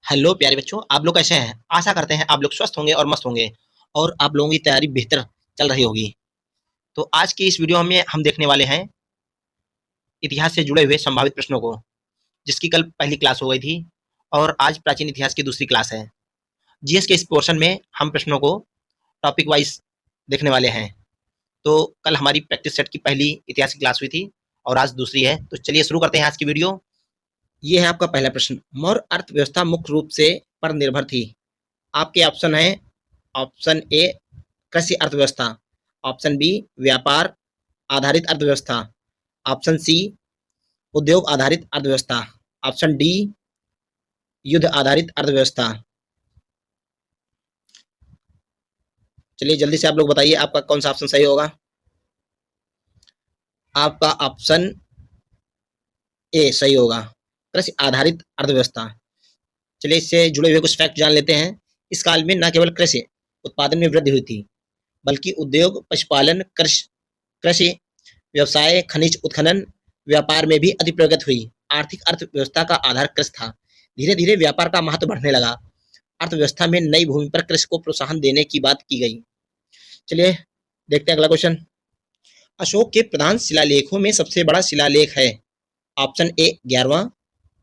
Hello प्यारे बच्चों, आप लोग कैसे हैं? आशा करते हैं आप लोग स्वस्थ होंगे और मस्त होंगे और आप लोगों की तैयारी बेहतर चल रही होगी। तो आज की इस वीडियो में हम देखने वाले हैं इतिहास से जुड़े हुए संभावित प्रश्नों को, जिसकी कल पहली क्लास हो गई थी और आज प्राचीन इतिहास की दूसरी क्लास है। जीएस के इस पोर्शन में हम प्रश्नों को टॉपिक वाइज देखने वाले हैं। तो कल हमारी प्रैक्टिस सेट की पहली इतिहास की क्लास हुई थी और आज दूसरी है। तो चलिए शुरू करते हैं आज की वीडियो। ये है आपका पहला प्रश्न। मौर्य अर्थव्यवस्था मुख्य रूप से पर निर्भर थी। आपके ऑप्शन है ऑप्शन ए कृषि अर्थव्यवस्था, ऑप्शन बी व्यापार आधारित अर्थव्यवस्था, ऑप्शन सी उद्योग आधारित अर्थव्यवस्था, ऑप्शन डी युद्ध आधारित अर्थव्यवस्था। चलिए जल्दी से आप लोग बताइए आपका कौन सा ऑप्शन सही होगा। आपका ऑप्शन ए सही होगा, कृषि आधारित अर्थव्यवस्था। चलिए इससे जुड़े हुए कुछ फैक्ट जान लेते हैं। इस काल में न केवल कृषि उत्पादन में वृद्धि हुई थी, बल्कि उद्योग, पशुपालन, कृषि कृषि व्यवसाय, खनिज उत्खनन, व्यापार में भी अति प्रगति हुई। आर्थिक अर्थव्यवस्था का आधार कृषि था। धीरे धीरे व्यापार का महत्व बढ़ने लगा। अर्थव्यवस्था में नई भूमि पर कृषि को प्रोत्साहन देने की बात की गई। चलिए देखते हैं अगला क्वेश्चन। अशोक के प्रधान शिलालेखों में सबसे बड़ा शिलालेख है। ऑप्शन ए 11वां,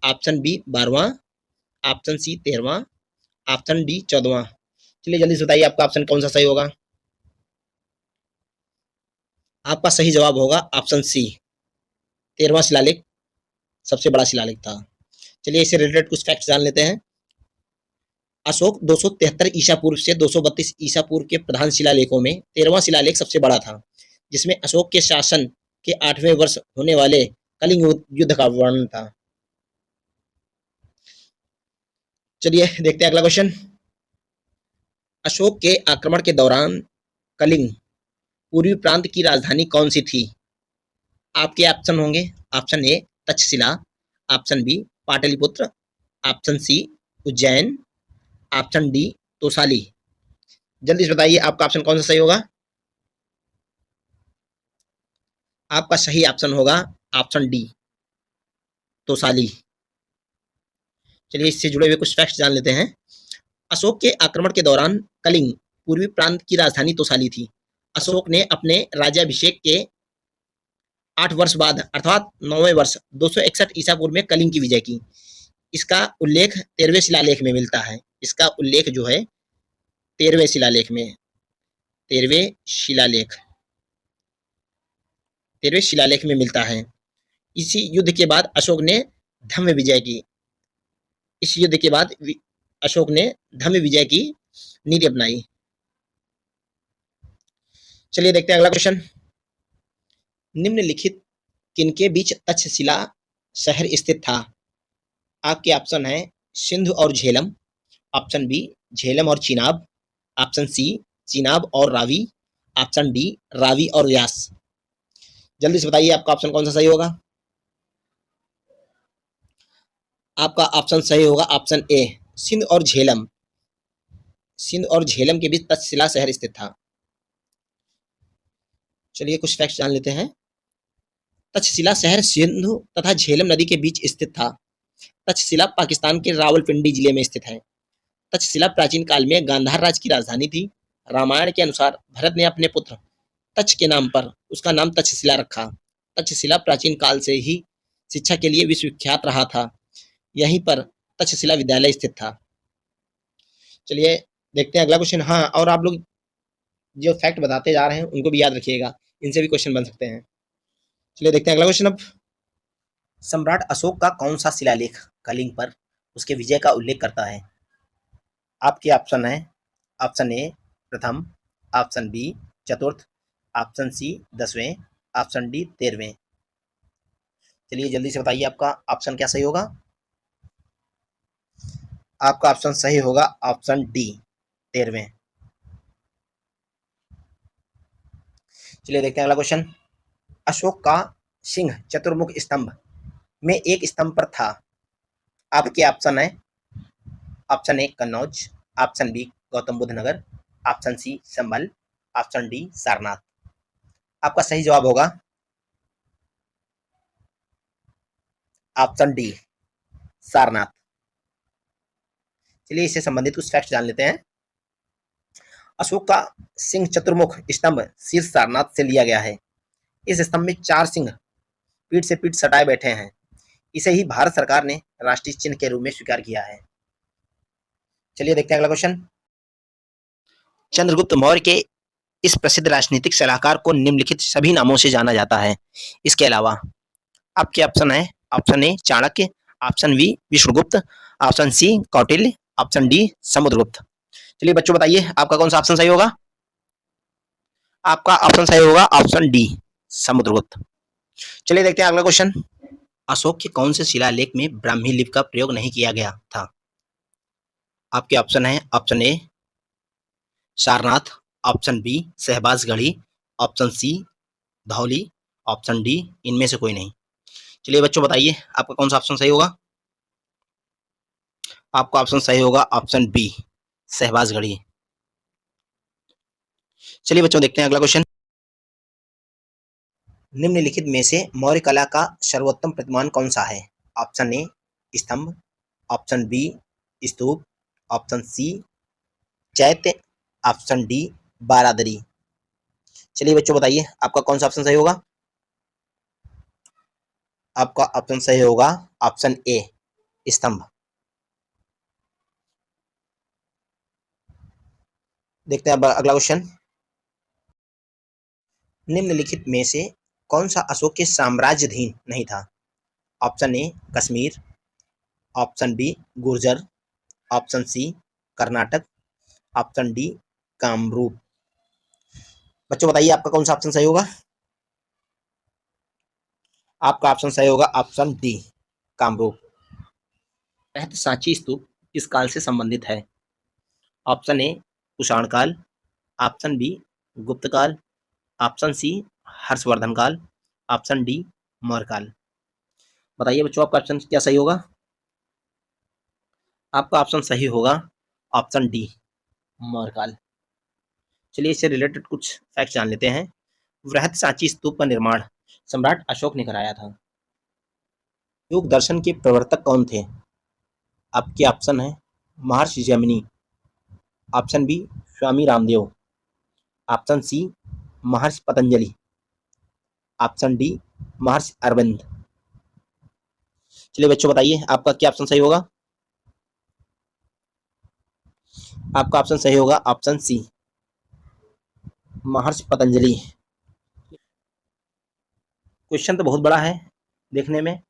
ऑप्शन बी 12वां, ऑप्शन सी 13वां, ऑप्शन डी 14वां। चलिए जल्दी से बताइए आपका ऑप्शन कौन सा सही होगा। आपका सही जवाब होगा ऑप्शन सी, 13वां शिलालेख सबसे बड़ा शिलालेख था। चलिए इससे रिलेटेड कुछ फैक्ट्स जान लेते हैं। अशोक 273 ईसा पूर्व से 232 ईसा पूर्व के प्रधान शिलालेखों में 13वां शिलालेख सबसे बड़ा था, जिसमें अशोक के शासन के 8वें वर्ष होने वाले कलिंग युद्ध का वर्णन था। चलिए देखते हैं अगला क्वेश्चन। अशोक के आक्रमण के दौरान कलिंग पूर्वी प्रांत की राजधानी कौन सी थी। आपके ऑप्शन होंगे option A Takshashila, option B Pataliputra, option C Ujjain, option D Tosali. जल्दी से बताइए आपका ऑप्शन कौन सा सही होगा। आपका सही ऑप्शन होगा ऑप्शन डी तोसाली। चलिए इससे जुड़े हुए कुछ फैक्ट्स जान लेते हैं। अशोक के आक्रमण के दौरान कलिंग पूर्वी प्रांत की राजधानी तोसाली थी। अशोक ने अपने राज्याभिषेक के 8 वर्ष बाद अर्थात 9वें वर्ष 261 ईसा पूर्व में कलिंग की विजय की। इसका उल्लेख 13वें शिलालेख में मिलता है। इसका उल्लेख जो है 13वें शिलालेख में, 13वें शिलालेख 13वें शिलालेख में मिलता है। इसी युद्ध के बाद अशोक ने धम्म विजय की। इस युद्ध के बाद अशोक ने धम्म विजय की नीति अपनाई। चलिए देखते हैं अगला क्वेश्चन। निम्नलिखित किनके बीच तक्षशिला शहर स्थित था। आपके ऑप्शन है सिंधु और झेलम, ऑप्शन बी झेलम और चिनाब, ऑप्शन सी चिनाब और रावी, ऑप्शन डी रावी और व्यास। जल्दी से बताइए आपका ऑप्शन कौन सा सही होगा। आपका ऑप्शन सही होगा ऑप्शन ए सिंध और झेलम। सिंध और झेलम के बीच तक्षशिला शहर स्थित था। चलिए कुछ फैक्ट्स जान लेते हैं। तक्षशिला शहर सिंधु तथा झेलम नदी के बीच स्थित था। तक्षशिला पाकिस्तान के रावलपिंडी जिले में स्थित है। तक्षशिला प्राचीन काल में गांधार राज्य की राजधानी थी। रामायण के अनुसार भरत ने अपने पुत्र तक्ष के नाम पर उसका नाम तक्षशिला रखा। तक्षशिला प्राचीन काल से ही शिक्षा के लिए विश्वविख्यात रहा था। यहीं पर तक्षशिला विद्यालय स्थित था। चलिए देखते हैं अगला क्वेश्चन। हाँ, और आप लोग जो फैक्ट बताते जा रहे हैं उनको भी याद रखिएगा, इनसे भी क्वेश्चन बन सकते हैं। चलिए देखते हैं अगला क्वेश्चन। अब सम्राट अशोक का कौन सा शिलालेख कलिंग पर उसके विजय का उल्लेख करता है। आपके ऑप्शन है ऑप्शन ए प्रथम, ऑप्शन बी चतुर्थ, ऑप्शन सी 10वें, ऑप्शन डी 13वें। चलिए जल्दी से बताइए आपका ऑप्शन क्या सही होगा। आपका ऑप्शन सही होगा ऑप्शन डी 13वें। चलिए देखते हैं अगला क्वेश्चन। अशोक का सिंह चतुर्मुख स्तंभ में एक स्तंभ पर था। आपके ऑप्शन है option A Kannauj, option B Gautam Buddh Nagar, option C Sambhal, option D Sarnath. आपका सही जवाब होगा ऑप्शन डी सारनाथ। चलिए इससे संबंधित कुछ फैक्ट जान लेते हैं। अशोक का सिंह चतुर्मुख स्तंभ शीर्ष सारनाथ से लिया गया है। इस स्तंभ में 4 सिंह पीठ से पीठ सटाए बैठे हैं। इसे ही भारत सरकार ने राष्ट्रीय चिन्ह के रूप में स्वीकार किया है। चलिए देखते हैं अगला क्वेश्चन। चंद्रगुप्त मौर्य के इस प्रसिद्ध राजनीतिक सलाहकार को निम्नलिखित सभी नामों से जाना जाता है। इसके अलावा आपके ऑप्शन है, option A Chanakya, option B Vishnugupta, option C Kautilya, option D Samudragupta. चलिए बच्चों बताइए आपका कौन सा ऑप्शन सही होगा। आपका ऑप्शन सही होगा ऑप्शन डी समुद्रगुप्त। चलिए देखते हैं अगला क्वेश्चन। अशोक के कौन से शिलालेख में ब्राह्मी लिपि का प्रयोग नहीं किया गया था। आपके ऑप्शन है, option A Sarnath, option B Shahbazgarhi, option C Dhauli, option D इनमें से कोई नहीं। चलिए बच्चों बताइए आपका कौन सा ऑप्शन सही होगा। आपका ऑप्शन सही होगा ऑप्शन बी शहबाजगढ़ी। चलिए बच्चों देखते हैं अगला क्वेश्चन। निम्नलिखित में से मौर्य कला का सर्वोत्तम प्रतिमान कौन सा है। ऑप्शन ए स्तंभ, ऑप्शन बी स्तूप, ऑप्शन सी चैत्य, ऑप्शन डी बारादरी। चलिए बच्चों बताइए आपका कौन सा ऑप्शन सही होगा। आपका ऑप्शन सही होगा ऑप्शन ए स्तंभ। देखते हैं अब अगला क्वेश्चन। निम्नलिखित में से कौन सा अशोक के साम्राज्याधीन नहीं था। Option A Kashmir, option B Gurjar, option C Karnataka, option D Kamrup. बच्चों बताइए आपका कौन सा ऑप्शन सही होगा। आपका ऑप्शन सही होगा ऑप्शन डी कामरूप। वृहत सांची स्तूप किस काल से संबंधित है। ऑप्शन ए कुषाण काल, ऑप्शन बी गुप्त काल, ऑप्शन सी हर्षवर्धन काल, ऑप्शन डी मौर्य काल। बताइए बच्चों आपका ऑप्शन क्या सही होगा। आपका ऑप्शन सही होगा ऑप्शन डी मौर्य काल। चलिए इससे रिलेटेड कुछ फैक्ट जान लेते हैं। वृहत सांची स्तूप का निर्माण सम्राट अशोक ने कराया था। योग दर्शन के प्रवर्तक कौन थे। आपके ऑप्शन है महर्षि Jaimini, option B Swami Ramdev, option C महर्षि पतंजलि, ऑप्शन डी महर्षि अरविंद। चलिए बच्चों बताइए आपका क्या ऑप्शन सही होगा। आपका ऑप्शन सही होगा ऑप्शन सी महर्षि पतंजलि। क्वेश्चन तो बहुत बड़ा है देखने में,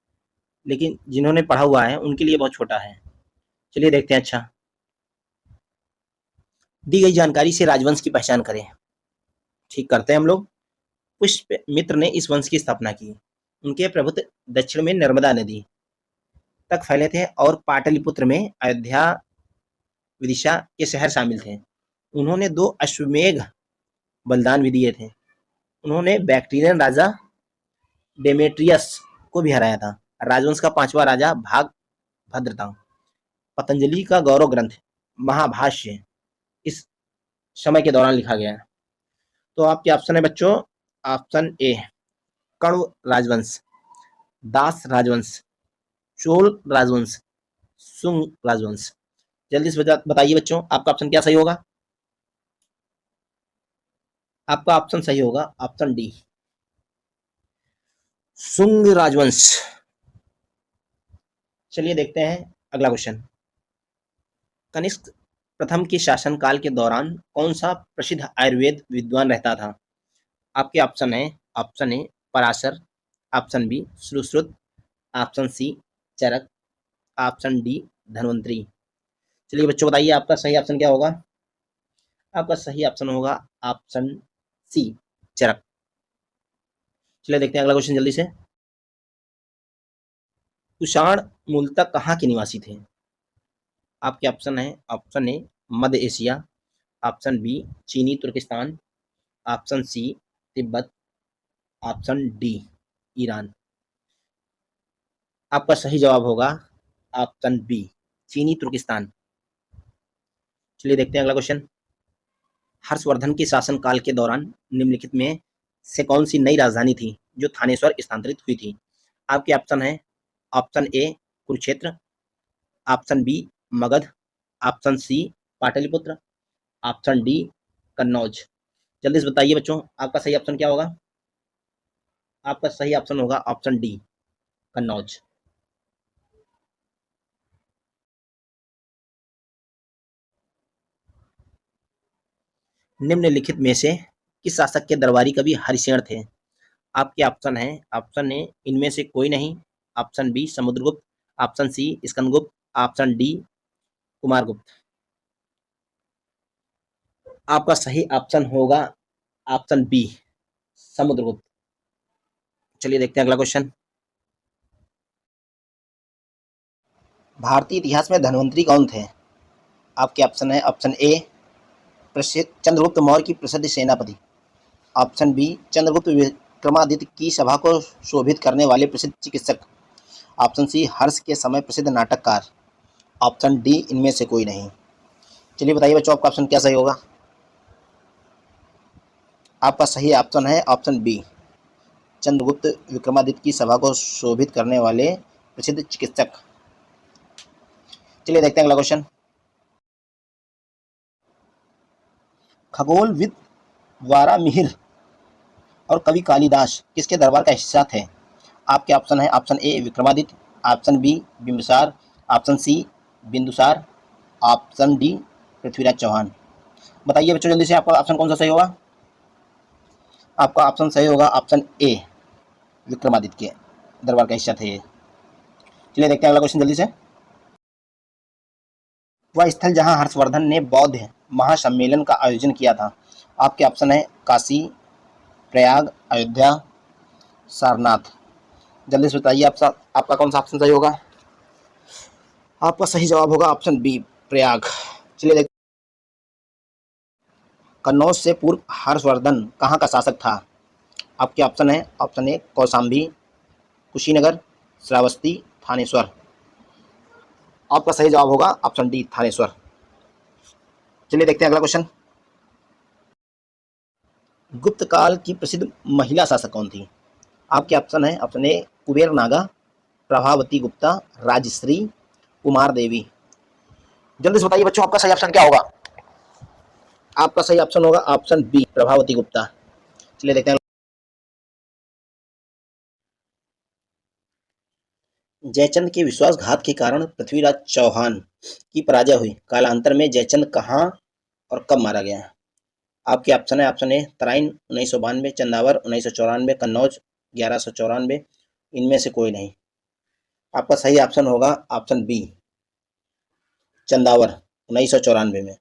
लेकिन जिन्होंने पढ़ा हुआ है उनके लिए बहुत छोटा है। चलिए देखते हैं। अच्छा, दी गई जानकारी से राजवंश की पहचान करें। ठीक करते हैं हम लोग। पुष्यमित्र ने इस वंश की स्थापना की। उनके प्रभुत्व दक्षिण में नर्मदा नदी तक फैले थे और पाटलिपुत्र में अयोध्या विदिशा के शहर शामिल थे। उन्होंने 2 अश्वमेध बलिदान भी दिए थे। उन्होंने बैक्ट्रियन राजा डेमेट्रियस को भी हराया था। राजवंश का 5वां राजा भागभद्र था। पतंजलि का गौरव ग्रंथ महाभाष्य इस समय के दौरान लिखा गया है। तो आपके ऑप्शन है बच्चों, ऑप्शन ए कण्व राजवंश, दास राजवंश, चोल राजवंश, सुंग राजवंश। जल्दी से बताइए बच्चों आपका ऑप्शन क्या सही होगा। आपका ऑप्शन सही होगा ऑप्शन डी सुंग राजवंश। चलिए देखते हैं अगला क्वेश्चन। कनिष्क प्रथम के शासनकाल के दौरान कौन सा प्रसिद्ध आयुर्वेद विद्वान रहता था। आपके ऑप्शन है, option A Parashar, option B Sushruta, option C Charaka, option D Dhanvantari. चलिए बच्चों बताइए आपका सही ऑप्शन क्या होगा। आपका सही ऑप्शन होगा ऑप्शन सी चरक। चलिए देखते हैं अगला क्वेश्चन जल्दी से। कुषाण मूलतः कहाँ के निवासी थे। आपके ऑप्शन है, ऑप्शन ए मध्य एशिया, ऑप्शन बी चीनी Turkestan, option C Tibet, option D Iran. आपका सही जवाब होगा ऑप्शन बी चीनी तुर्किस्तान। चलिए देखते हैं अगला क्वेश्चन। हर्षवर्धन के शासनकाल के दौरान निम्नलिखित में से कौन सी नई राजधानी थी जो थानेश्वर स्थानांतरित हुई थी। आपके ऑप्शन है, option A Kurukshetra, option B Magadh, option C Pataliputra, option D Kannauj. जल्दी से बताइए बच्चों, आपका सही ऑप्शन क्या होगा? आपका सही ऑप्शन होगा ऑप्शन डी कन्नौज। निम्नलिखित में से किस शासक के दरबारी कवि हरिशेण थे? आपके ऑप्शन है, ऑप्शन ए इनमें से कोई नहीं, option B Samudragupta, option C Skandagupta, option D Kumaragupta. आपका सही ऑप्शन होगा ऑप्शन बी समुद्रगुप्त। चलिए देखते हैं अगला क्वेश्चन। भारतीय इतिहास में धन्वंतरी कौन थे? आपके ऑप्शन है, ऑप्शन ए प्रसिद्ध चंद्रगुप्त मौर्य की प्रसिद्ध सेनापति, ऑप्शन बी चंद्रगुप्त विक्रमादित्य की सभा को शोभित करने वाले प्रसिद्ध चिकित्सक, ऑप्शन सी हर्ष के समय प्रसिद्ध नाटककार, ऑप्शन डी इनमें से कोई नहीं। चलिए बताइए बच्चों, आपका ऑप्शन क्या सही होगा? आपका सही ऑप्शन है ऑप्शन बी चंद्रगुप्त विक्रमादित्य की सभा को शोभित करने वाले प्रसिद्ध चिकित्सक। चलिए देखते हैं अगला क्वेश्चन। खगोलविद वारामिहिर और कवि कालिदास किसके दरबार का हिस्सा थे? आपके ऑप्शन है, option A Vikramaditya, option B Bimbisara, option C Bindusara, option D Prithviraj Chauhan. बताइए बच्चों जल्दी से, आपका ऑप्शन कौन सा सही होगा? आपका ऑप्शन सही होगा ऑप्शन ए विक्रमादित्य के दरबार का हिस्सा थे ये। चलिए देखते हैं अगला क्वेश्चन जल्दी से। वह स्थल जहां हर्षवर्धन ने बौद्ध महासम्मेलन का आयोजन किया था। आपके ऑप्शन है काशी, प्रयाग, अयोध्या, सारनाथ। जल्दी से बताइए आपका कौन सा ऑप्शन सही होगा? आपका सही जवाब होगा ऑप्शन बी प्रयाग। चलिए देखते। कन्नौज से पूर्व हर्षवर्धन कहाँ का शासक था? आपके ऑप्शन है, ऑप्शन ए कौशाम्बी, कुशीनगर, श्रावस्ती, थानेश्वर। आपका सही जवाब होगा ऑप्शन डी थानेश्वर। चलिए देखते हैं अगला क्वेश्चन। गुप्त काल की प्रसिद्ध महिला शासक कौन थी? आपके ऑप्शन है, ऑप्शन ए कुबेर नागा, प्रभावती गुप्ता, राजश्री, कुमार देवी। जल्दी से बताइए बच्चों, आपका सही ऑप्शन क्या होगा? आपका सही ऑप्शन होगा ऑप्शन बी प्रभावती गुप्ता। चलिए देखते हैं। जयचंद के विश्वासघात के कारण पृथ्वीराज चौहान की पराजय हुई। कालांतर में जयचंद कहाँ और कब मारा गया? आपके ऑप्शन है, ऑप्शन ए तराइन 1992, चंदावर 1994, कन्नौज 1194। इनमें से कोई नहीं। आपका सही ऑप्शन होगा ऑप्शन बी चंदावर 1994 में।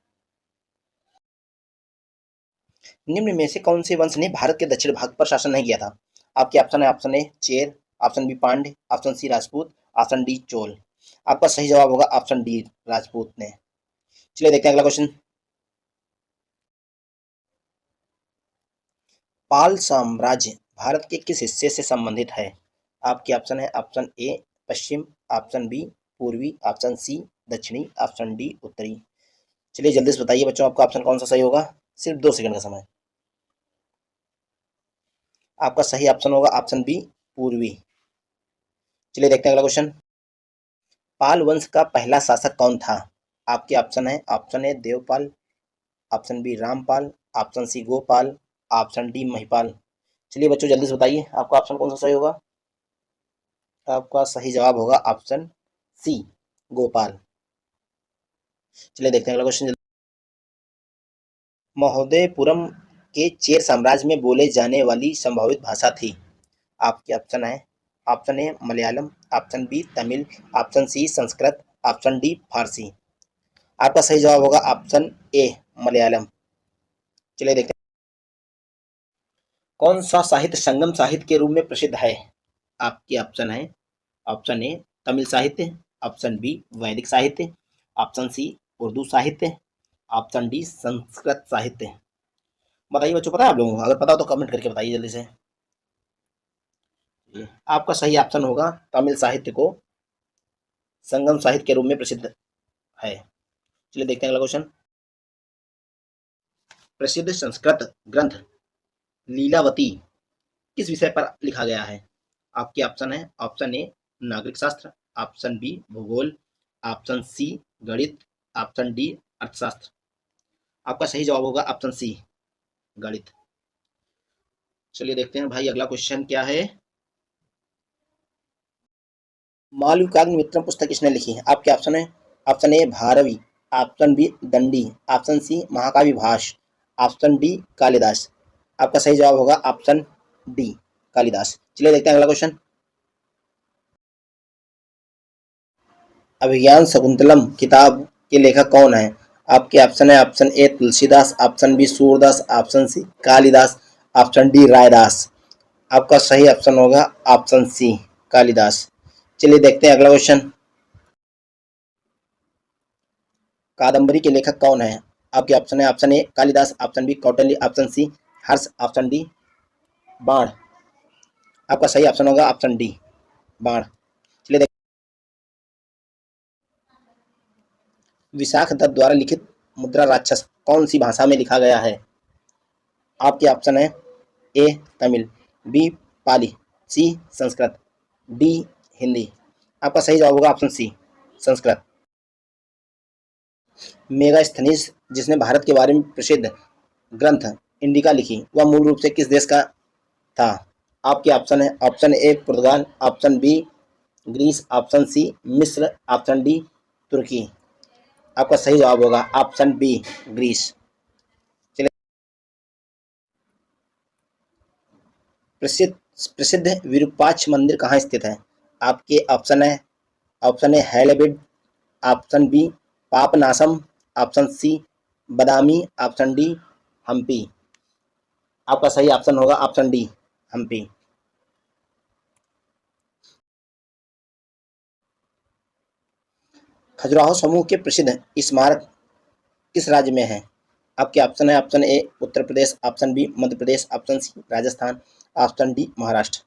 निम्न में से कौन से वंश ने भारत के दक्षिण भाग पर शासन नहीं किया था? आपके ऑप्शन है, option A Chera, option B Pandya, option C Rajput, option D Chola. आपका सही जवाब होगा ऑप्शन डी राजपूत ने। चलिए देखते हैं अगला क्वेश्चन। पाल साम्राज्य भारत के किस हिस्से से संबंधित है? आपके ऑप्शन है, ऑप्शन ए पश्चिम, ऑप्शन बी पूर्वी, ऑप्शन सी दक्षिणी, ऑप्शन डी उत्तरी। चलिए जल्दी से बताइए बच्चों, आपका ऑप्शन कौन सा सही होगा? सिर्फ 2 सेकंड का समय। आपका सही ऑप्शन होगा ऑप्शन बी पूर्वी। चलिए देखते हैं अगला क्वेश्चन। पाल वंश का पहला शासक कौन था? आपके ऑप्शन है, option A Devapala, option B Rampala, option C Gopala, option D Mahipala. चलिए बच्चों जल्दी से बताइए, आपका ऑप्शन कौन सा सही होगा? आपका सही जवाब होगा ऑप्शन सी गोपाल। चलिए देखते हैं अगला क्वेश्चन। महोदयपुरम के चेर साम्राज्य में बोले जाने वाली संभावित भाषा थी। आपके ऑप्शन है, option A Malayalam, option B Tamil, option C Sanskrit, option D Farsi. आपका सही जवाब होगा ऑप्शन ए मलयालम। चलिए देखते हैं। कौन सा साहित्य संगम साहित्य के रूप में प्रसिद्ध है? आपके ऑप्शन है, ऑप्शन ए तमिल साहित्य, ऑप्शन बी वैदिक साहित्य, ऑप्शन सी उर्दू साहित्य, ऑप्शन डी संस्कृत साहित्य। बताइए बच्चों, पता है आप लोगों को? अगर पता हो तो कमेंट करके बताइए जल्दी से। आपका सही ऑप्शन होगा तमिल साहित्य को संगम साहित्य के रूप में प्रसिद्ध है। चलिए देखते हैं अगला क्वेश्चन। प्रसिद्ध संस्कृत ग्रंथ लीलावती किस विषय पर लिखा गया है? आपके ऑप्शन है, ऑप्शन ए नागरिक शास्त्र, ऑप्शन बी भूगोल, ऑप्शन सी गणित, ऑप्शन डी अर्थशास्त्र। आपका सही जवाब होगा ऑप्शन सी गणित। चलिए देखते हैं भाई अगला क्वेश्चन क्या है। मालविकाग्नि मित्रम पुस्तक किसने लिखी है? आपके ऑप्शन है, option A Bharavi, option B Dandi, option C महाकाव्य भाष, ऑप्शन डी कालिदास। आपका सही जवाब होगा ऑप्शन डी कालिदास। चलिए देखते हैं अगला क्वेश्चन। अभिज्ञान शकुंतलम किताब के लेखक कौन है? आपके ऑप्शन है, option A Tulsidas, option B Surdas, option C Kalidas, option D Raidas. आपका सही ऑप्शन होगा ऑप्शन सी कालिदास। चलिए देखते हैं अगला क्वेश्चन। कादम्बरी के लेखक कौन है? आपके ऑप्शन है, option A Kalidas, option B Kautilya, option C Harsha, option D Bana. आपका सही ऑप्शन होगा ऑप्शन डी बाण। चलिए देखते, विशाख दत्त द्वारा लिखित मुद्रा राक्षस कौन सी भाषा में लिखा गया है? आपके ऑप्शन है, ए तमिल, बी पाली, सी संस्कृत, डी हिंदी। आपका सही जवाब होगा ऑप्शन सी संस्कृत। मेगास्थनीज जिसने भारत के बारे में प्रसिद्ध ग्रंथ इंडिका लिखी वह मूल रूप से किस देश का था? आपके ऑप्शन है, ऑप्शन ए पुर्तगाल, option B Greece, option C मिस्र, ऑप्शन डी तुर्की। आपका सही जवाब होगा ऑप्शन बी ग्रीस। चलिए, प्रसिद्ध प्रसिद्ध विरूपाक्ष मंदिर कहाँ स्थित है? आपके ऑप्शन है, option A Halebid, option B Papanasam, option C Badami, option D Hampi. आपका सही ऑप्शन होगा ऑप्शन डी हम्पी। खजुराहो समूह के प्रसिद्ध स्मारक किस राज्य में है? आपके ऑप्शन है, option A Uttar Pradesh, option B Madhya Pradesh, option C Rajasthan, option D Maharashtra.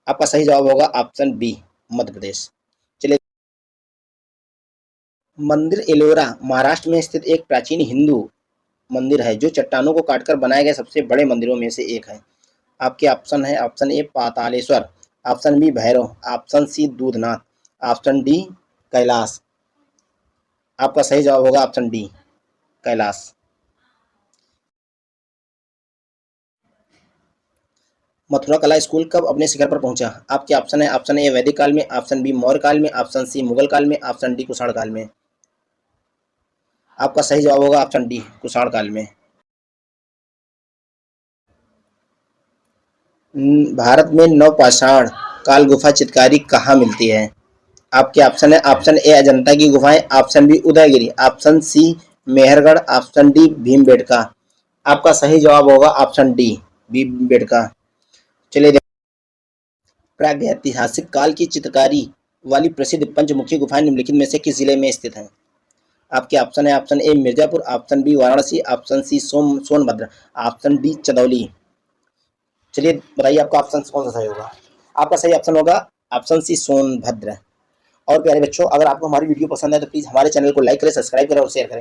आपका सही जवाब होगा ऑप्शन बी मध्य प्रदेश। चलिए, मंदिर एलोरा महाराष्ट्र में स्थित एक प्राचीन हिंदू मंदिर है जो चट्टानों को काटकर बनाए गए सबसे बड़े मंदिरों में से एक है। आपके ऑप्शन है, option A Pataleshwar, option B Bhairav, option C Dudhnath, option D Kailash. आपका सही जवाब होगा ऑप्शन डी कैलाश। मथुरा कला स्कूल कब अपने शिखर पर पहुंचा? आपके ऑप्शन है, ऑप्शन ए वैदिक काल में, ऑप्शन बी मौर्य काल में, ऑप्शन सी मुगल काल में, ऑप्शन डी कुषाण काल में। आपका सही जवाब होगा ऑप्शन डी कुषाण काल में। भारत में नवपाषाण काल गुफा चित्रकारी कहाँ मिलती है? आपके ऑप्शन है, ऑप्शन ए अजंता की गुफाएं, option B Udayagiri, option C Mehrgarh, option D Bhimbetka. आपका सही जवाब होगा ऑप्शन डी भीमबेटका। चलिए, प्रागैतिहासिक काल की चित्रकारी वाली प्रसिद्ध पंचमुखी गुफाएं निम्नलिखित में से किस जिले में स्थित हैं? आपके ऑप्शन है, option A Mirzapur, option B Varanasi, option C Sonbhadra, option D Chandauli. चलिए बताइए आपका ऑप्शन कौन सा सही होगा? आपका सही ऑप्शन होगा ऑप्शन सी सोनभद्र। और प्यारे बच्चों, अगर आपको हमारी वीडियो पसंद है तो प्लीज़ हमारे चैनल को लाइक करें, सब्सक्राइब करें और शेयर करें।